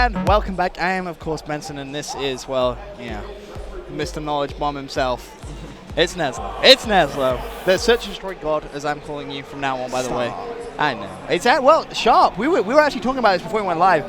and welcome back. I am, of course, Benson, and this is, well, yeah, Mr. Knowledge Bomb himself. It's Neslo. It's Neslo. The Search and Destroy God, as I'm calling you from now on, by the way. I know. It's at, well, Sharp. We were actually talking about this before we went live.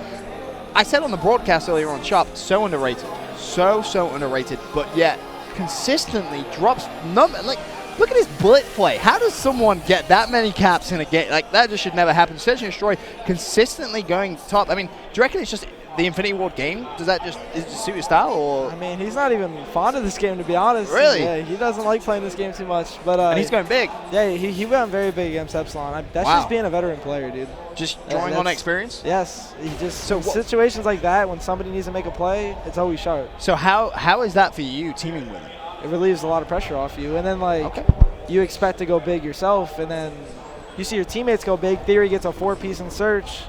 I said on the broadcast earlier on, Sharp, so underrated. So underrated, but yet consistently drops like, look at his bullet play. How does someone get that many caps in a game? Like, that just should never happen. Search and Destroy consistently going top. I mean, do you reckon it's just the Infinity Ward game? Does that just suit his style? Or? I mean, he's not even fond of this game, to be honest. Really? Yeah, he doesn't like playing this game too much. But and he's going big. Yeah, he went very big against Epsilon. That's just being a veteran player, dude. Just drawing on experience? Yes. He just in situations like that, when somebody needs to make a play, it's always Sharp. So how is that for you, teaming with him? It relieves a lot of pressure off you. And then, like, you expect to go big yourself, and then you see your teammates go big. Theory gets a 4-piece in Search.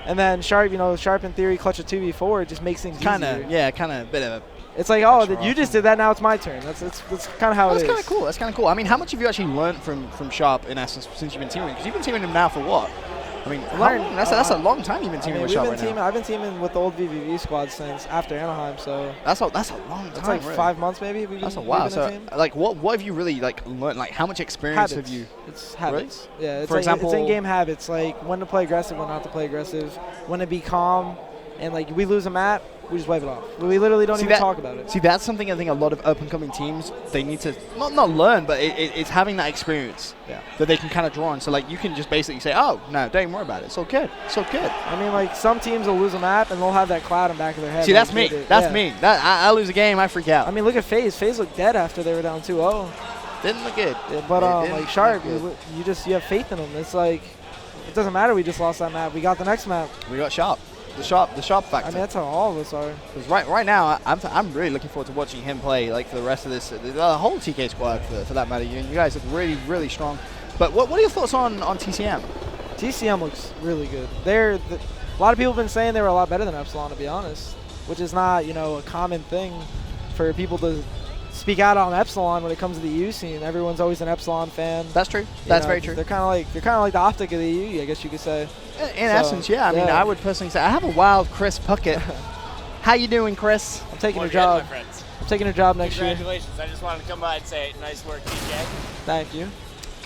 And then Sharp, Sharp in Theory clutch a 2v4. It just makes things easier. Yeah, kind of a bit of a... It's like, oh, you just did that, now it's my turn. That's kind of how it is. That's kind of cool. That's kind of cool. I mean, how much have you actually learned from Sharp, in essence, since you've been teaming? Because you've been teaming him now for what? I mean, that's a long time you've been teaming with Sharp right now. I've been teaming with the old VWS squad since after Anaheim, so... That's a long time, It's like really. 5 months, maybe. That's a while. So, like, what have you really, like, learned? Like, how much experience have you... It's habits. Really? Yeah, For example... It's in-game habits, like when to play aggressive, when not to play aggressive, when to be calm, and, like, we lose a map, we just wipe it off. We literally don't even talk about it. See, that's something I think a lot of up-and-coming teams, they need to, not learn, but it's having that experience that they can kind of draw on. So, like, you can just basically say, oh, no, don't even worry about it. It's all good. It's all good. I mean, like, some teams will lose a map, and they'll have that cloud in the back of their head. See, that's me. That's me. I lose a game, I freak out. I mean, look at FaZe. FaZe looked dead after they were down 2-0. Didn't look good. Yeah, but, like, Sharp, you have faith in them. It's like, it doesn't matter we just lost that map. We got the next map. We got Sharp. The sharp factor. I mean, that's how all of us are. Because right now, I'm really looking forward to watching him play, like, for the rest of this, the whole TK squad for that matter. You guys look really strong. But what are your thoughts on TCM? TCM looks really good. A lot of people have been saying they were a lot better than Epsilon, to be honest, which is not, a common thing for people to speak out on Epsilon when it comes to the EU scene. Everyone's always an Epsilon fan. That's true. That's very true. They're kind of like the optic of the EU, I guess you could say. In essence, yeah. I mean, I would personally say I have a wild Chris Puckett. How you doing, Chris? I'm taking your job. I'm taking your job next year. Congratulations. I just wanted to come by and say nice work, TJ. Thank you.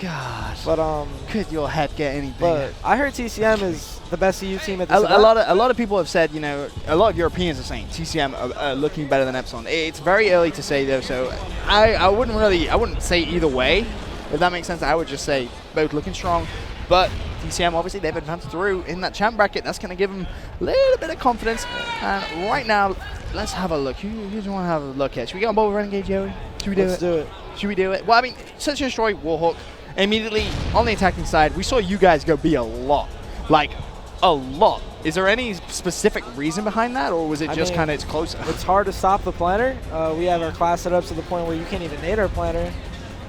Gosh. But could your head get any bigger? But I heard TCM is the best EU team at this event. A lot of people have said, a lot of Europeans are saying TCM are looking better than Epsilon. It's very early to say though, so I wouldn't say either way. If that makes sense, I would just say both looking strong. But TCM, obviously, they've advanced through in that champ bracket. That's going to give them a little bit of confidence. And right now, let's have a look. Who do you want to have a look at? Should we get on board with Renegade, Joey? Should we do it? Let's do it. Should we do it? Well, I mean, Search and Destroy, Warhawk. Immediately on the attacking side, we saw you guys go B a lot. Like, a lot. Is there any specific reason behind that, or was it just kind of it's closer? It's hard to stop the planner. We have our class set up to the point where you can't even nade our planner.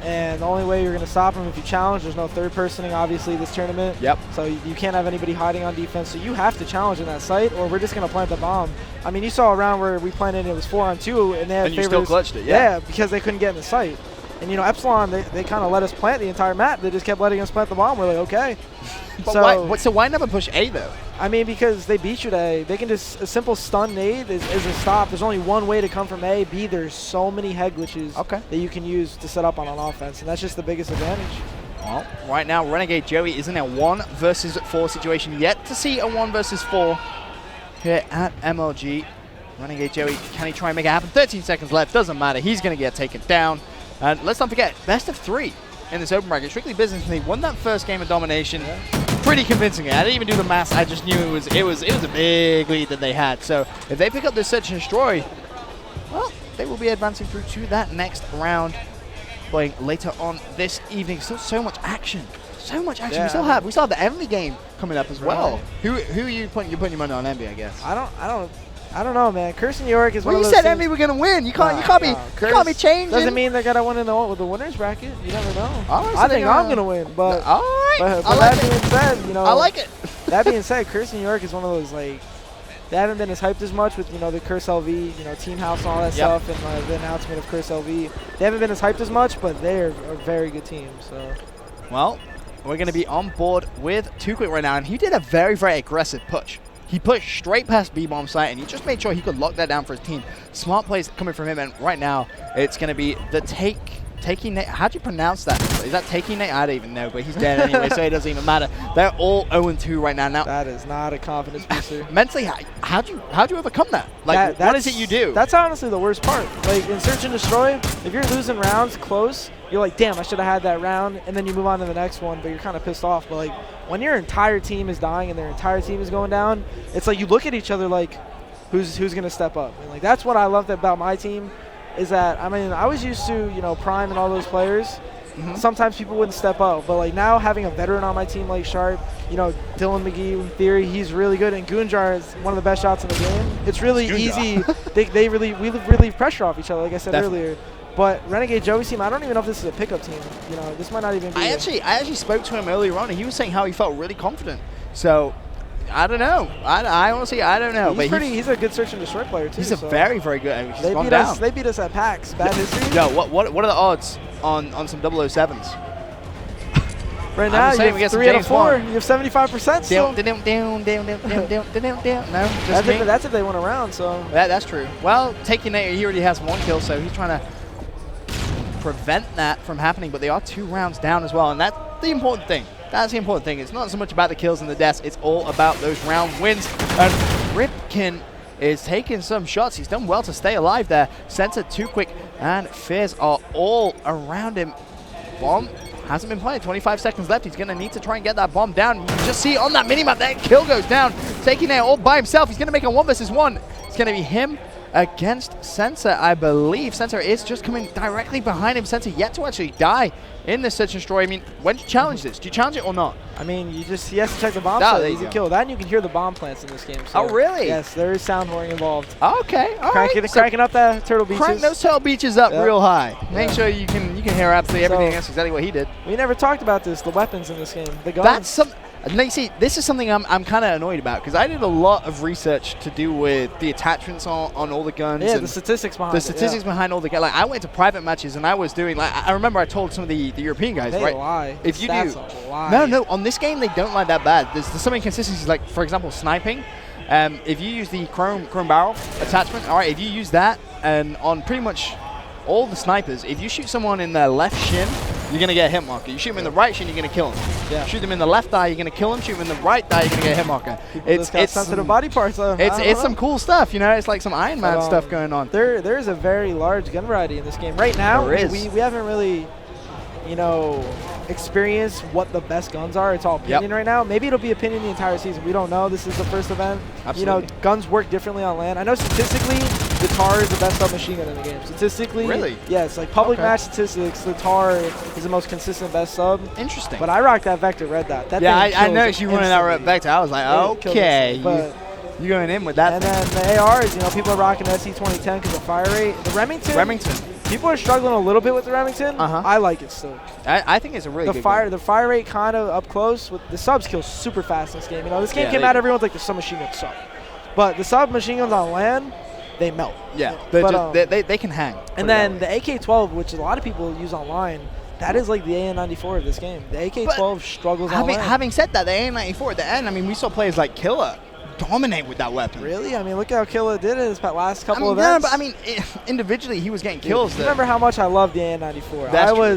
And the only way you're going to stop them if you challenge, there's no third personing, obviously, this tournament. Yep. So you can't have anybody hiding on defense. So you have to challenge in that site, or we're just going to plant the bomb. I mean, you saw a round where we planted and it was 4-on-2, and they had favors. And you still clutched it, yeah. Yeah, because they couldn't get in the site. And, Epsilon, they kind of let us plant the entire map. They just kept letting us plant the bomb. We're like, okay. So why never push A, though? I mean, because they beat you to A. They can just, a simple stun nade is a stop. There's only one way to come from A. B, there's so many head glitches that you can use to set up on an offense, and that's just the biggest advantage. Well, right now, Renegade Joey is in a 1 versus 4 situation. Yet to see a 1 versus 4 here at MLG. Renegade Joey, can he try and make it happen? 13 seconds left, doesn't matter. He's going to get taken down. And let's not forget, best of 3 in this open bracket. Strictly Business, and they won that first game of domination pretty convincingly. I didn't even do the maths. I just knew it was a big lead that they had. So if they pick up this Search and Destroy, well, they will be advancing through to that next round, playing later on this evening. Still so much action. So much action. Yeah, We still have the Envy game coming up as well. Who are you putting? You're putting your money on Envy, I guess. I don't know, man. Curse New York is one of those you said teams. Envy were gonna win. You can't be changing. Doesn't mean they're gonna win in the winners bracket. You never know. Right, I think I'm gonna win, but all right. But that being said, I like it. That being said, Curse New York is one of those, like, they haven't been as hyped as much with the Curse LV, Team House and all that stuff, and the announcement of Curse LV. They haven't been as hyped as much, but they're a very good team. So, well, we're gonna be on board with 2Quick right now, and he did a very aggressive push. He pushed straight past B-bomb site, and he just made sure he could lock that down for his team. Smart plays coming from him, and right now it's going to be the taking Nate. How do you pronounce that? Is that taking Nate? I don't even know, but he's dead anyway, so it doesn't even matter. They're all 0-2 right now. That is not a confidence booster. Mentally, how'd you overcome that? Like, what is it you do? That's honestly the worst part. Like, in Search and Destroy, if you're losing rounds close, you're like, damn, I should have had that round, and then you move on to the next one, but you're kind of pissed off. But, like, when your entire team is dying and their entire team is going down, it's like you look at each other like, who's going to step up? And, like, that's what I loved about my team. Is that, I mean, I was used to, you know, Prime and all those players. Sometimes people wouldn't step up. But, like, now having a veteran on my team like Sharp, you know, Dylan McGee, in theory, he's really good. And Gunjar is one of the best shots in the game. It's really easy. we relieve pressure off each other, like I said earlier. But Renegade Joey's team, I don't even know if this is a pickup team. You know, this might not even be. I actually spoke to him earlier on, and he was saying how he felt really confident. So, I don't know. I honestly, I don't know. He's a good Search and Destroy player, too. He's a very, very good. I mean, they beat us at PAX. Bad history. Yo, what are the odds on some 007s? Right now, you have 3 out of 4. You have 75% still. No, that's if they went around, so. That's true. Well, taking Nate, he already has 1 kill, so he's trying to prevent that from happening, but they are 2 rounds down as well, and that's the important thing. That's the important thing. It's not so much about the kills and the deaths. It's all about those round wins. And Ripken is taking some shots. He's done well to stay alive there. Censored too quick, and Fears are all around him. Bomb hasn't been playing. 25 seconds left. He's going to need to try and get that bomb down. You can just see on that minimap that kill goes down. Taking it all by himself. He's going to make a 1 versus 1. It's going to be him against Sensor, I believe. Sensor is just coming directly behind him. Sensor yet to actually die in the Search and Destroy. I mean, when do you challenge this? Do you challenge it or not? I mean, he has to check the bomb site. Easy kill. That and you can hear the bomb plants in this game. So oh, really? Yes, there is sound whoring involved. Okay, all right. Cracking up that Turtle Beaches. Crank those Turtle Beaches up real high. Make sure you can hear absolutely everything. That's exactly what he did. We never talked about this, the weapons in this game. The guns. That's some. Now, see, this is something I'm kind of annoyed about, because I did a lot of research to do with the attachments on all the guns. Yeah, the statistics behind it. The statistics behind all the guns. Like, I went to private matches, and I was doing, like, I remember I told some of the European guys, they right? Lie. If you That's do. A lie. No, on this game, they don't lie that bad. There's some inconsistencies, like, for example, sniping. If you use the chrome barrel attachment, all right, if you use that, and on pretty much all the snipers, if you shoot someone in their left shin, you're going to get a hit marker. You shoot them in the right shin, you're going to kill them. Yeah. Shoot them in the left thigh, you're going to kill them. Shoot them in the right thigh, you're going to get a hit marker. It's sensitive body parts. It's some cool stuff, you know. It's like some Iron Man stuff going on. There is a very large gun variety in this game. Right now, we haven't really, you know, experienced what the best guns are. It's all opinion right now. Maybe it'll be opinion the entire season. We don't know. This is the first event. Absolutely. You know, guns work differently on land. I know statistically, the TAR is the best submachine gun in the game. Statistically, really? Yes, like public match statistics, the TAR is the most consistent best sub. Interesting. But I rock that Vector Red Dot. That I noticed you running that Red Vector. I was like, okay, you're going in with that. And then the ARs, you know, people are rocking SC 2010 because of fire rate. The Remington. People are struggling a little bit with the Remington. I like it still. I think it's a really good gun. The fire rate kind of up close. With the subs kill super fast in this game. You know, this game came out, everyone's like the submachine gun sub. But the submachine guns on land, they melt. Yeah, they can hang. And then the AK-12, which a lot of people use online, that is like the AN-94 of this game. The AK-12 struggles on land. Having said that, the AN-94 at the end, I mean, we saw players like Killer dominate with that weapon. Really? I mean, look how Killer did it his last couple of events. No, but I mean, individually, he was getting kills. You remember how much I loved the AN-94?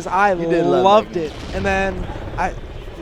I loved it. And then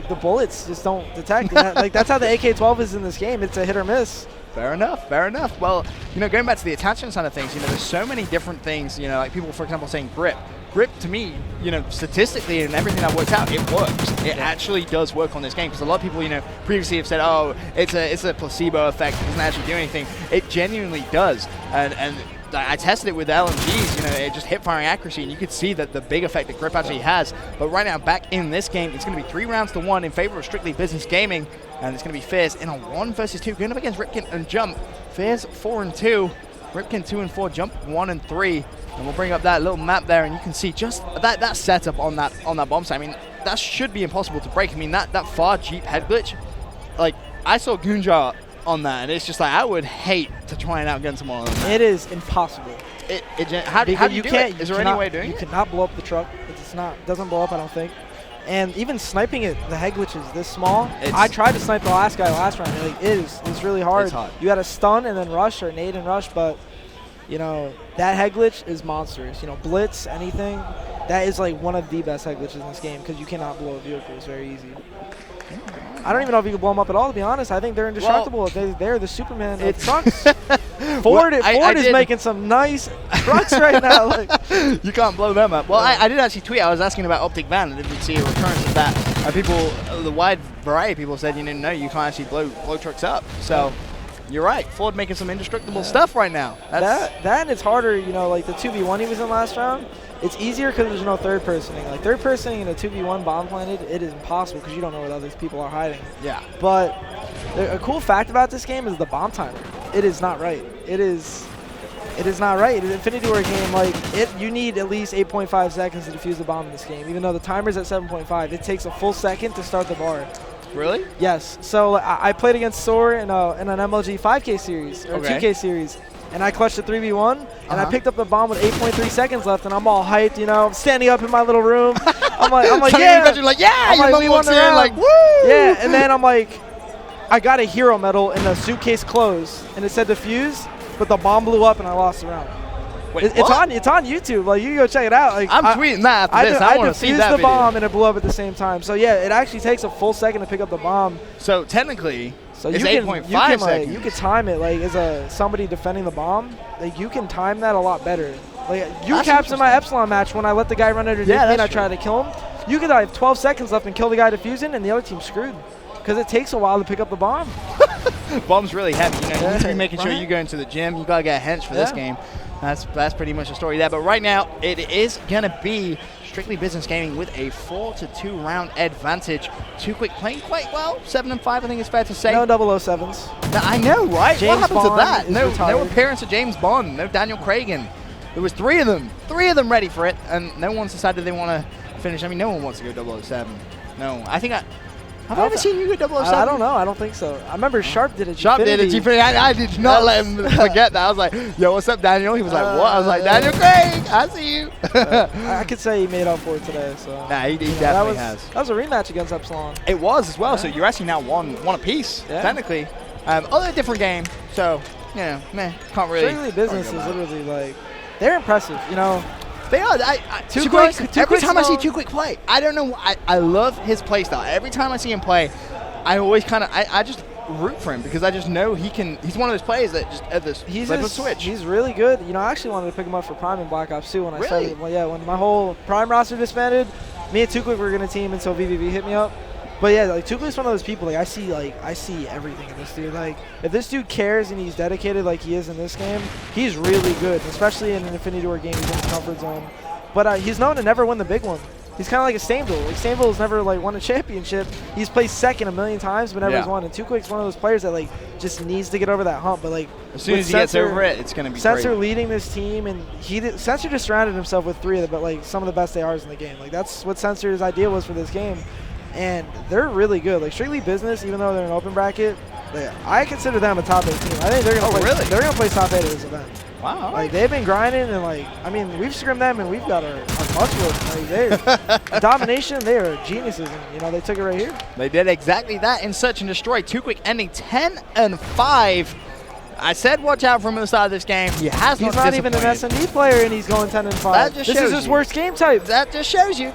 the bullets just don't detect. Like, that's how the AK-12 is in this game. It's a hit or miss. Fair enough, fair enough. Well, you know, going back to the attachment side of things, you know, there's so many different things, you know, like people, for example, saying grip. Grip, to me, you know, statistically and everything that works out, it works. It actually does work on this game, because a lot of people, you know, previously have said, oh, it's a placebo effect, it doesn't actually do anything. It genuinely does. And I tested it with LMGs, you know, it just hip firing accuracy, and you could see that the big effect that grip actually has. But right now, back in this game, it's going to be 3 rounds to 1 in favor of Strictly Business Gaming, and it's going to be Fears in a 1 versus 2, going up against Ripken and Jump. Fears 4-2, Ripken 2-4, Jump 1-3, and we'll bring up that little map there, and you can see just that setup on that bomb site. I mean, that should be impossible to break. I mean, that far Jeep head glitch, like, I saw Gunjar on that, and it's just like, I would hate to try and outgun someone on that. It is impossible. How do you do it? Is there any way of doing it? You cannot blow up the truck. Doesn't blow up, I don't think. And even sniping it, the head glitch is this small. I tried to snipe the last guy last round. Like, it's really hard. It's hard. You got to stun and then rush or nade and rush, but you know, that head glitch is monstrous. You know, blitz, anything, that is like one of the best head glitches in this game because you cannot blow a vehicle. It's very easy. I don't even know if you can blow them up at all, to be honest. I think they're indestructible. Well, they're the Superman of trucks. Ford is making some nice trucks right now. Like. You can't blow them up. Well, I did actually tweet. I was asking about Optic Van. I didn't see a recurrence of that. The wide variety of people said, no, you can't actually blow trucks up. So you're right. Ford making some indestructible stuff right now. That and it's harder, you know, like the 2v1 he was in last round. It's easier because there's no third personing. Like third personing in a 2v1 bomb planted, it is impossible because you don't know where other people are hiding. Yeah. But a cool fact about this game is the bomb timer. It is not right. It is not right. In an Infinity War game, like you need at least 8.5 seconds to defuse the bomb in this game. Even though the timer's at 7.5, it takes a full second to start the bar. Really? Yes. So I played against Soar in an MLG 5K series or 2K series. And I clutched a 3v1, and I picked up the bomb with 8.3 seconds left, and I'm all hyped, you know, standing up in my little room. I'm like, yeah. You're like, yeah, I'm your like, we won the round. Like, woo! Yeah, and then I'm like, I got a hero medal in the suitcase closed, and it said defuse, but the bomb blew up, and I lost the round. Wait, it's on YouTube. Like, you can go check it out. Like, I'm tweeting that after this. I want to see that defused the bomb, and it blew up at the same time. So, yeah, it actually takes a full second to pick up the bomb. So, technically... So it's you 8.5 seconds. You can time it like as somebody defending the bomb. Like you can time that a lot better. Like you capped in my Epsilon match when I let the guy run underneath me and I tried to kill him. You could have 12 seconds left and kill the guy defusing, and the other team's screwed because it takes a while to pick up the bomb. Bomb's really heavy. You know, you need to be making sure you go into the gym. You gotta get a hench for this game. That's pretty much the story there. But right now, it is gonna be Strictly Business Gaming with a 4-2 round advantage. Too Quick playing quite well. 7-5, I think it's fair to say. No 007s. I know, right? James what happened Bond to that? No retired. appearance of James Bond. No Daniel Cragen. There was three of them ready for it, and no one's decided they want to finish. I mean, no one wants to go 007. No, I think have I ever seen you go 007? I don't know. I don't think so. I remember Sharp did it. Sharp did it. I did not let him forget that. I was like, yo, what's up, Daniel? He was like, what? I was like, Daniel Craig, I see you. I could say he made up for it today. So. Nah, he definitely has. That was a rematch against Epsilon. It was as well. Yeah. So you're actually now one apiece, technically. Other different game. So, can't really. Strictly Business is literally like, they're impressive, you know. They are. Too Quick. Every time I see Too Quick play, I don't know. I love his play style. Every time I see him play, I always I just root for him because I just know he can. He's one of those players that just at this switch. He's really good. You know, I actually wanted to pick him up for Prime in Black Ops 2 when I started. Well, yeah, when my whole Prime roster disbanded, me and Too Quick were gonna team until VVV hit me up. But yeah, like Too Quick's one of those people. Like I see everything in this dude. Like if this dude cares and he's dedicated like he is in this game, he's really good. Especially in an Infinity War game, he's in his comfort zone. But he's known to never win the big one. He's kind of like a Stainville. Like Stainville's never like won a championship. He's placed second a million times, but never has won. And Too Quick's one of those players that like just needs to get over that hump. But like as soon as he gets over it, it's gonna be Sensor great. leading this team, and Sensor just surrounded himself with three of the some of the best ARs in the game. Like that's what Sensor's idea was for this game. And they're really good. Like Strictly Business, even though they're an open bracket, I consider them a top 8 team. I think they're gonna they're gonna play top 8 at this event. Wow. Like they've been grinding, and I mean we've scrimmed them and we've got our muscle. Like they're domination, they are geniuses, and they took it right here. They did exactly that in Search and Destroy. Too Quick ending 10-5. I said watch out for him at the start of this game. He's not even an S&D player, and he's going 10-5. This is his worst game type. That just shows you.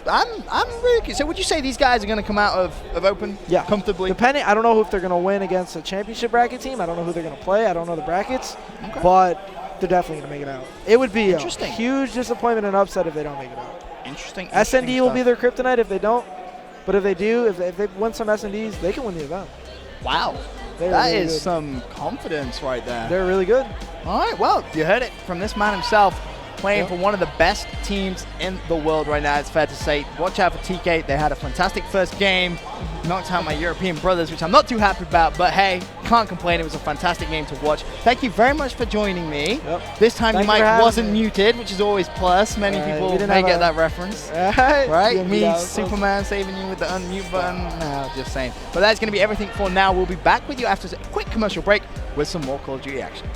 I'm really curious. So would you say these guys are going to come out of open comfortably? Depending, I don't know if they're going to win against a championship bracket team. I don't know who they're going to play. I don't know the brackets, but they're definitely going to make it out. It would be a huge disappointment and upset if they don't make it out. Interesting. S&D will be their kryptonite if they don't, but if they do, if they win some S&Ds, they can win the event. Wow. That is some confidence right there. They're really good. All right, well, you heard it from this man himself, playing for one of the best teams in the world right now, it's fair to say. Watch out for TK. They had a fantastic first game, knocked out my European brothers, which I'm not too happy about, but hey, can't complain. It was a fantastic game to watch. Thank you very much for joining me. This time your mic wasn't muted, which is always plus. Many people may get that reference. Right? Me, Superman, saving you with the unmute button. No, just saying. But that's going to be everything for now. We'll be back with you after a quick commercial break with some more Call of Duty action.